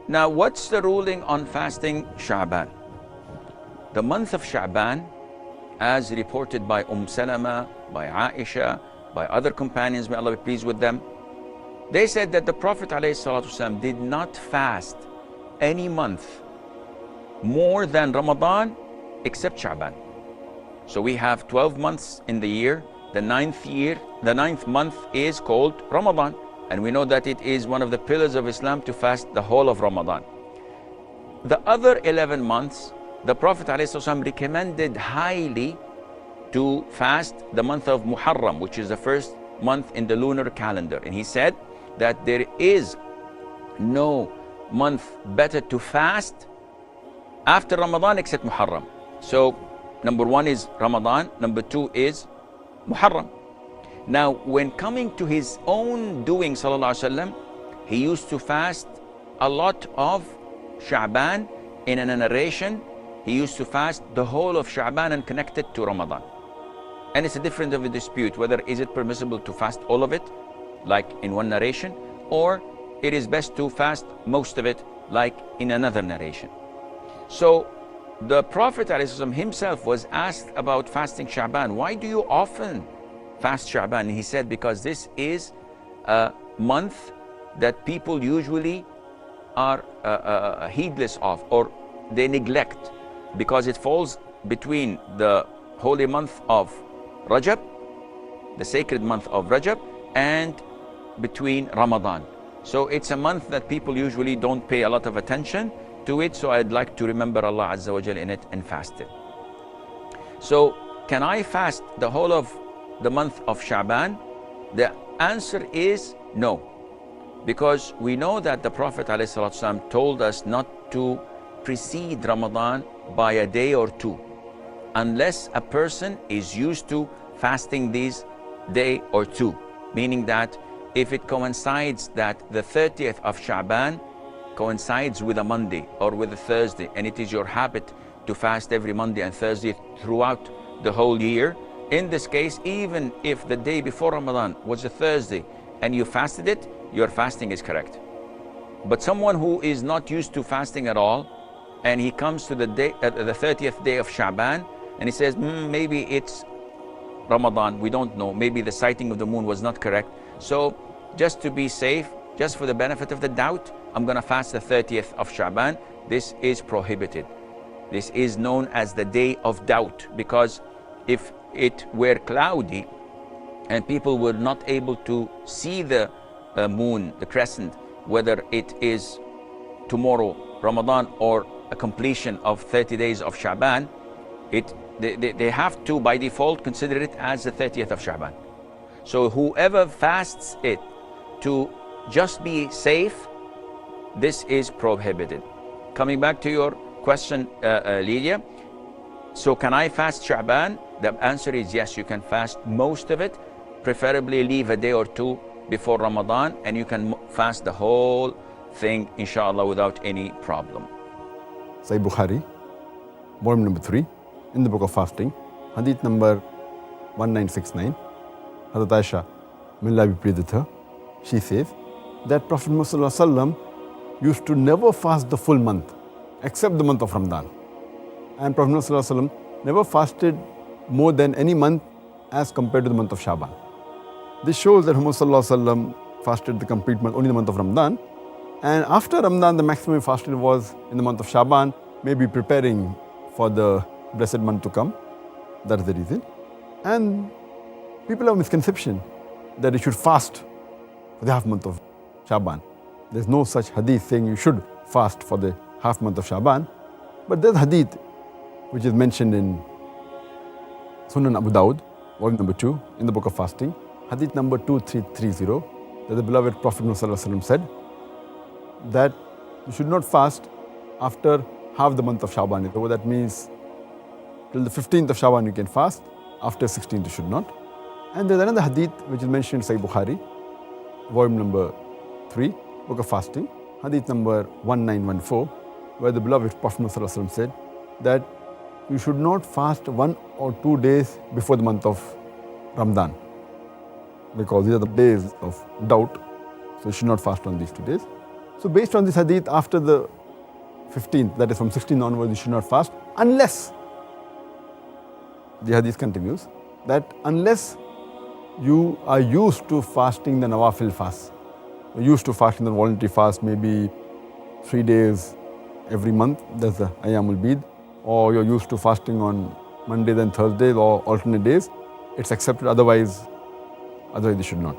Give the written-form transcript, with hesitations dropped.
Now, what's the ruling on fasting Shaban? The month of Shaban, as reported by Salama, by Aisha, by other companions, may Allah be pleased with them, they said that the Prophet ﷺ did not fast any month more than Ramadan except Shaban. So we have 12 months in the year. The ninth month is called Ramadan. And we know that it is one of the pillars of Islam to fast the whole of Ramadan. The other 11 months, the Prophet ﷺ recommended highly to fast the month of Muharram, which is the first month in the lunar calendar. And he said that there is no month better to fast after Ramadan except Muharram. So number one is Ramadan, number two is Muharram. Now, when coming to his own doing, sallallahu alaihi wasallam, he used to fast a lot of Shaban. In a narration, he used to fast the whole of Shaban and connect it to Ramadan. And it's a difference of a dispute, whether is it permissible to fast all of it, like in one narration, or it is best to fast most of it, like in another narration. So the Prophet ﷺ himself was asked about fasting Shaban. Why do you often fast Shaban? And he said, because this is a month that people usually are heedless of, or they neglect, because it falls between the holy month of Rajab, the sacred month of Rajab, and between Ramadan. So it's a month that people usually don't pay a lot of attention to it, so I'd like to remember Allah Azza wa Jal in it and fast it. So can I fast the whole of the month of Shaban? The answer is no, because we know that the Prophet ﷺ told us not to precede Ramadan by a day or two, unless a person is used to fasting these day or two, meaning that if it coincides that the 30th of Shaban coincides with a Monday or with a Thursday, and it is your habit to fast every Monday and Thursday throughout the whole year, in this case, even if the day before Ramadan was a Thursday and you fasted it, your fasting is correct. But someone who is not used to fasting at all, and he comes to the day, the 30th day of Shaban, and he says, maybe it's Ramadan, we don't know, maybe the sighting of the moon was not correct, so just to be safe, just for the benefit of the doubt, I'm going to fast the 30th of Shaban. This is prohibited. This is known as the day of doubt, because if it were cloudy and people were not able to see the moon, the crescent, whether it is tomorrow Ramadan or a completion of 30 days of Shaban, they have to by default consider it as the 30th of Shaban. So whoever fasts it to just be safe, this is prohibited. Coming back to your question, Lydia, so can I fast Shaban? The answer is yes, you can fast most of it, preferably leave a day or two before Ramadan, and you can fast the whole thing, inshallah, without any problem. Sahih Bukhari, volume number 3, in the book of fasting, hadith number 1969, Hazrat Aisha, may Allah be pleased with her, she says that Prophet Muhammad used to never fast the full month except the month of Ramadan. And Prophet Muhammad never fasted more than any month as compared to the month of Shaban. This shows that Muhammad fasted the complete month, only the month of Ramadan. And after Ramadan, the maximum fasted was in the month of Shaban, maybe preparing for the blessed month to come. That's the reason. And people have a misconception that you should fast for the half month of Shaban. There's no such hadith saying you should fast for the half month of Shaban. But there's hadith which is mentioned in Sunan Abu Dawud, volume number 2, in the book of fasting, hadith number 2330, that the beloved Prophet Muhammad said that you should not fast after half the month of Shaban. So that means till the 15th of Shaban you can fast, after 16th you should not. And there's another hadith which is mentioned in Sahih Bukhari, volume number 3, book of fasting, hadith number 1914, where the beloved Prophet Muhammad said that you should not fast 1 or 2 days before the month of Ramadan, because these are the days of doubt, so you should not fast on these 2 days. So based on this hadith, after the 15th, that is from 16 onwards, you should not fast unless, the hadith continues, that unless you are used to fasting the nawafil fast, you're used to fasting the voluntary fast, maybe 3 days every month, that's the Ayyamul Bid, or you're used to fasting on Mondays and Thursdays or alternate days, it's accepted, otherwise you should not.